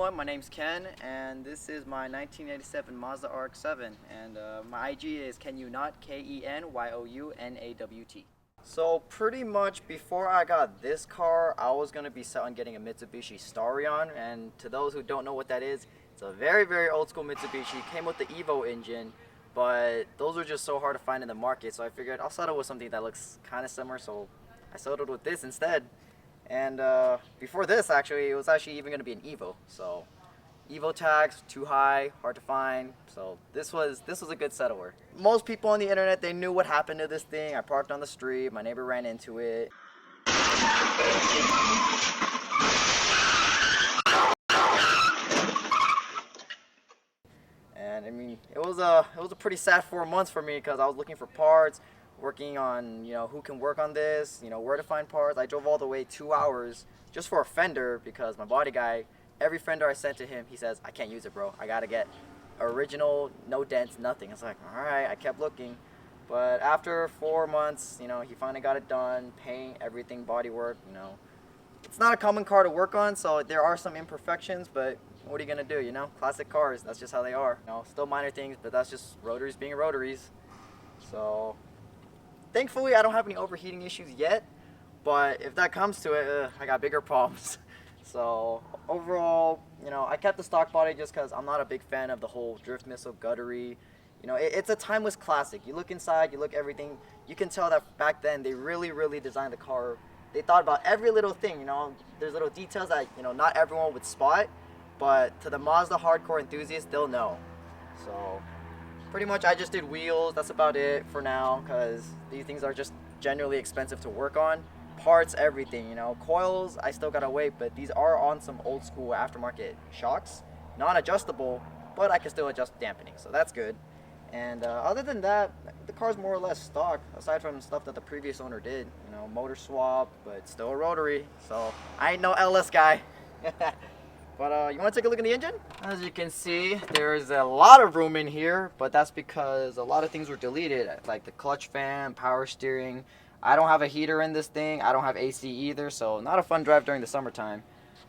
everyone, my name's Ken, and this is my 1987 Mazda RX-7, and my IG is Kenyunawt, KENYOUNAWT. So pretty much before I got this car, I was going to be set on getting a Mitsubishi Starion, and to those who don't know what that is, it's a very, very old school Mitsubishi. It came with the Evo engine, but those were just so hard to find in the market, so I figured I'll settle with something that looks kind of similar, so I settled with this instead. And before this, actually, it was actually even going to be an Evo. So Evo tags too high, hard to find. So this was a good settler. Most people on the internet, they knew what happened to this thing. I parked on the street. My neighbor ran into it. And I mean, it was a pretty sad 4 months for me because I was looking for parts, working on, who can work on this, where to find parts. I drove all the way 2 hours just for a fender because my body guy, every fender I sent to him, he says, I can't use it, bro. I gotta get original, no dents, nothing. I was like, all right, I kept looking. But after 4 months, he finally got it done, paint, everything, body work, It's not a common car to work on, so there are some imperfections, but what are you gonna do, Classic cars, that's just how they are. Still minor things, but that's just rotaries being rotaries. So thankfully, I don't have any overheating issues yet, but if that comes to it, I got bigger problems. So overall, I kept the stock body just because I'm not a big fan of the whole drift missile guttery. It's a timeless classic. You look inside, you look everything, you can tell that back then they really, really designed the car. They thought about every little thing, There's little details that, not everyone would spot, but to the Mazda hardcore enthusiasts, they'll know. So pretty much I just did wheels, that's about it for now, because these things are just generally expensive to work on. Parts, everything, Coils, I still gotta wait, but these are on some old school aftermarket shocks. Non-adjustable, but I can still adjust dampening, so that's good. And other than that, the car's more or less stock, aside from stuff that the previous owner did. Motor swap, but still a rotary, so I ain't no LS guy. But you want to take a look at the engine? As you can see, there's a lot of room in here, but that's because a lot of things were deleted, like the clutch fan, power steering. I don't have a heater in this thing. I don't have AC either, so not a fun drive during the summertime.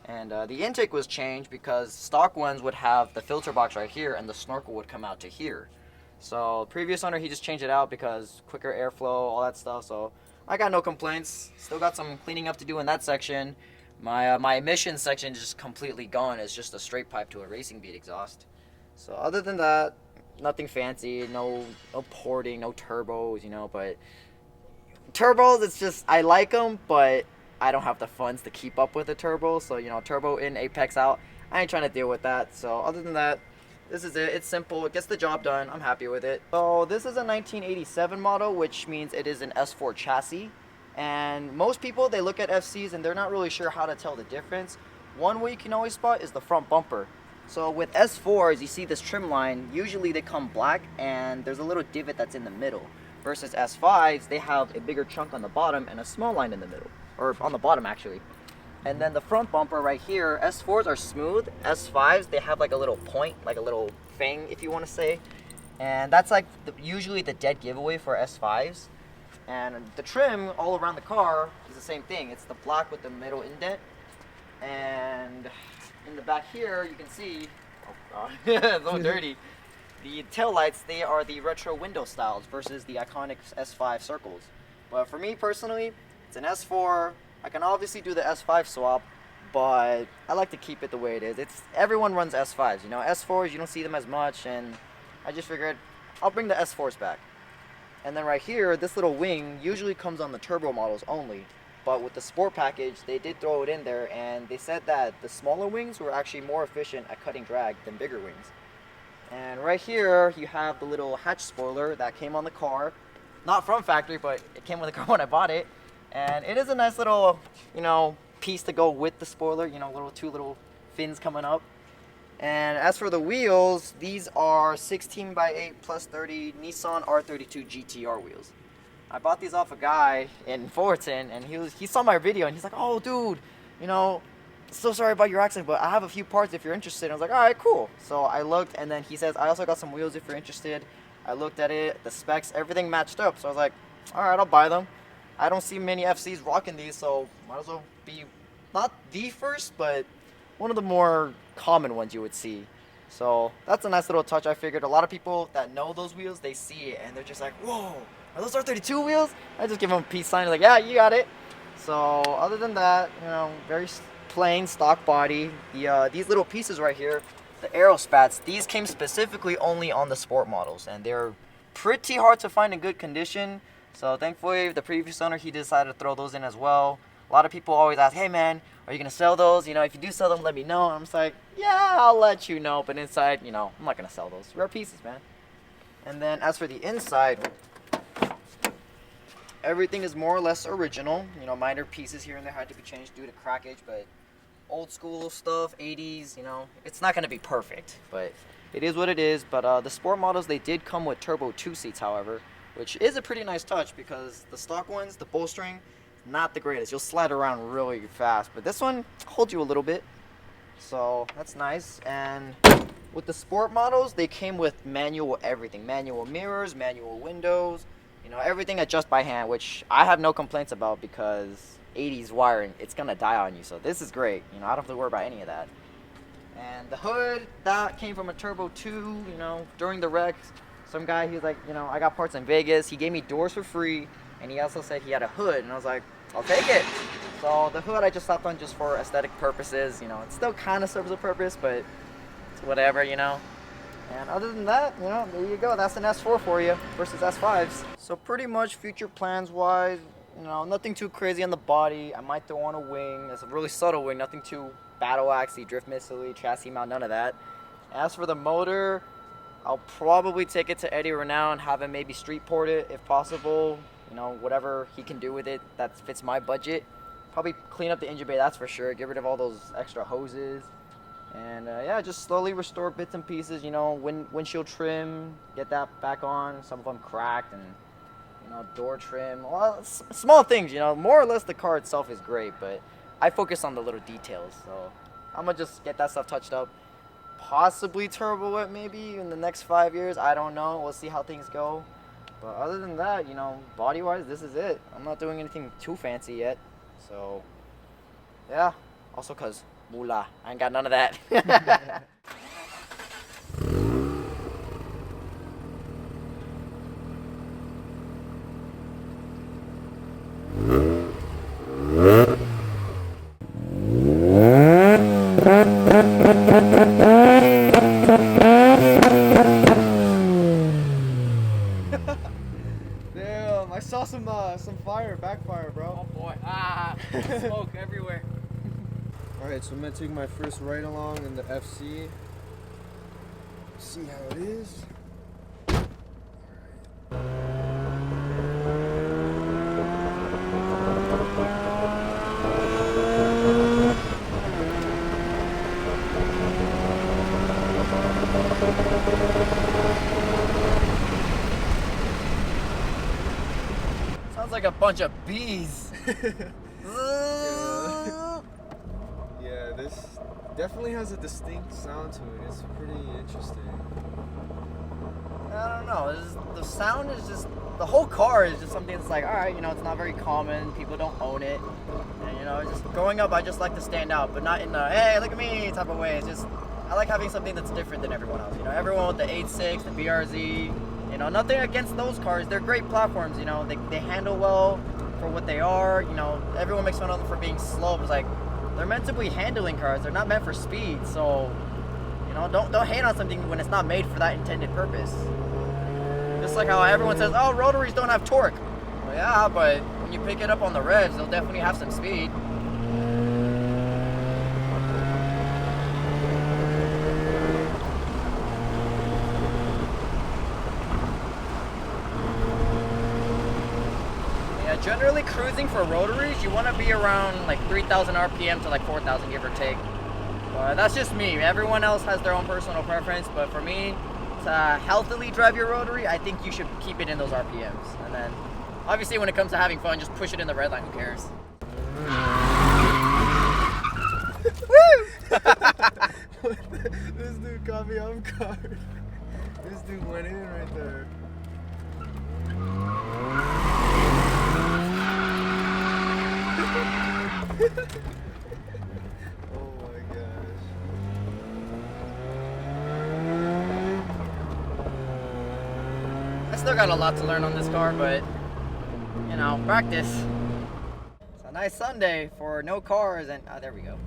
And the intake was changed because stock ones would have the filter box right here, and the snorkel would come out to here. So previous owner, he just changed it out because quicker airflow, all that stuff. So I got no complaints. Still got some cleaning up to do in that section. My emissions section is just completely gone. It's just a straight pipe to a racing bead exhaust. So other than that, nothing fancy. No porting, no turbos, But turbos, it's just I like them, but I don't have the funds to keep up with the turbo. So turbo in, apex out. I ain't trying to deal with that. So other than that, this is it. It's simple. It gets the job done. I'm happy with it. So this is a 1987 model, which means it is an S4 chassis. And most people, they look at FCs and they're not really sure how to tell the difference. One way you can always spot is the front bumper. So with S4s, you see this trim line, usually they come black and there's a little divot that's in the middle. Versus S5s, they have a bigger chunk on the bottom and a small line in the middle. Or on the bottom, actually. And then the front bumper right here, S4s are smooth. S5s, they have like a little point, like a little fang, if you want to say. And that's like usually the dead giveaway for S5s. And the trim all around the car is the same thing. It's the black with the middle indent. And in the back here, you can see, oh god, it's so dirty. The taillights, they are the retro window styles versus the iconic S5 circles. But for me personally, it's an S4. I can obviously do the S5 swap, but I like to keep it the way it is. Everyone runs S5s, S4s, you don't see them as much, and I just figured I'll bring the S4s back. And then right here, this little wing usually comes on the turbo models only. But with the sport package, they did throw it in there, and they said that the smaller wings were actually more efficient at cutting drag than bigger wings. And right here, you have the little hatch spoiler that came on the car. Not from factory, but it came with the car when I bought it. And it is a nice little, piece to go with the spoiler, two little fins coming up. And as for the wheels, these are 16x8 plus 30 Nissan R32 Gtr wheels. I bought these off a guy in Fullerton, and he saw my video, and he's like, oh, dude, so sorry about your accident, but I have a few parts if you're interested. And I was like, all right, cool. So I looked, and then he says, I also got some wheels if you're interested. I looked at it, the specs, everything matched up. So I was like, all right, I'll buy them. I don't see many FCs rocking these, so might as well be not the first, but one of the more common ones you would see. So that's a nice little touch. I figured a lot of people that know those wheels, they see it and they're just like, whoa, are those R32 wheels? I just give them a peace sign, like, yeah, you got it. So other than that, you know, very plain stock body. These little pieces right here, the aerospats, these came specifically only on the sport models, and they're pretty hard to find in good condition. So thankfully, the previous owner, he decided to throw those in as well. A lot of people always ask, hey man, are you gonna sell those? You know, if you do sell them, let me know. And I'm just like, yeah, I'll let you know. But inside, you know, I'm not gonna sell those. Rare pieces, man. And then as for the inside, everything is more or less original. You know, minor pieces here and there had to be changed due to crackage, but old school stuff, 80s, you know, it's not gonna be perfect, but it is what it is. But the sport models, they did come with turbo 2 seats, however, which is a pretty nice touch because the stock ones, the bolstering, not the greatest. You'll slide around really fast, but this one holds you a little bit, so that's nice. And with the sport models, they came with manual everything, manual mirrors, manual windows, you know, everything adjust by hand, which I have no complaints about because 80s wiring, it's gonna die on you. So this is great, you know, I don't have to worry about any of that. And the hood, that came from a turbo 2, you know, during the wreck, some guy, he was like, you know, I got parts in Vegas, he gave me doors for free, and he also said he had a hood, and I was like, I'll take it. So the hood I just slapped on just for aesthetic purposes, you know, it still kind of serves a purpose, but it's whatever, you know. And other than that, you know, there you go, that's an S4 for you versus S5s. So pretty much future plans wise, you know, nothing too crazy on the body. I might throw on a wing, it's a really subtle wing, nothing too battle axy, drift missile, chassis mount, none of that. As for the motor, I'll probably take it to Eddie Renown and have him maybe street port it if possible. You know, whatever he can do with it that fits my budget. Probably clean up the engine bay, that's for sure. Get rid of all those extra hoses. And yeah, just slowly restore bits and pieces, you know, windshield trim, get that back on. Some of them cracked, and, you know, door trim. Well, small things, you know. More or less the car itself is great, but I focus on the little details. So I'm going to just get that stuff touched up. Possibly turbo it maybe in the next 5 years. I don't know. We'll see how things go. But other than that, you know, body-wise, this is it. I'm not doing anything too fancy yet. So, yeah. Also because moolah. I ain't got none of that. Damn, I saw some fire, backfire, bro. Oh boy, smoke everywhere. Alright, so I'm gonna take my first ride along in the FC. See how it is. Sounds like a bunch of bees. Yeah, this definitely has a distinct sound to it. It's pretty interesting. I don't know. The sound is just, the whole car is just something that's like, all right, you know, it's not very common. People don't own it. And, you know, just growing up, I just like to stand out, but not in a, hey, look at me type of way. It's just, I like having something that's different than everyone else. You know, everyone with the 8.6, the BRZ, you know, nothing against those cars. They're great platforms, you know, they handle well for what they are. You know, everyone makes fun of them for being slow. It's like, they're meant to be handling cars. They're not meant for speed. So, you know, don't hate on something when it's not made for that intended purpose. Just like how everyone says, oh, rotaries don't have torque. Well, yeah, but when you pick it up on the revs, they'll definitely have some speed. Yeah, generally cruising for rotaries, you want to be around like 3,000 RPM to like 4,000, give or take. That's just me. Everyone else has their own personal preference, but for me, to healthily drive your rotary, I think you should keep it in those RPMs. And then, obviously, when it comes to having fun, just push it in the red line. Who cares? Woo! This dude caught me off guard. This dude went in right there. Oh my god. still got a lot to learn on this car, but you know, practice. It's a nice Sunday for no cars, and there we go.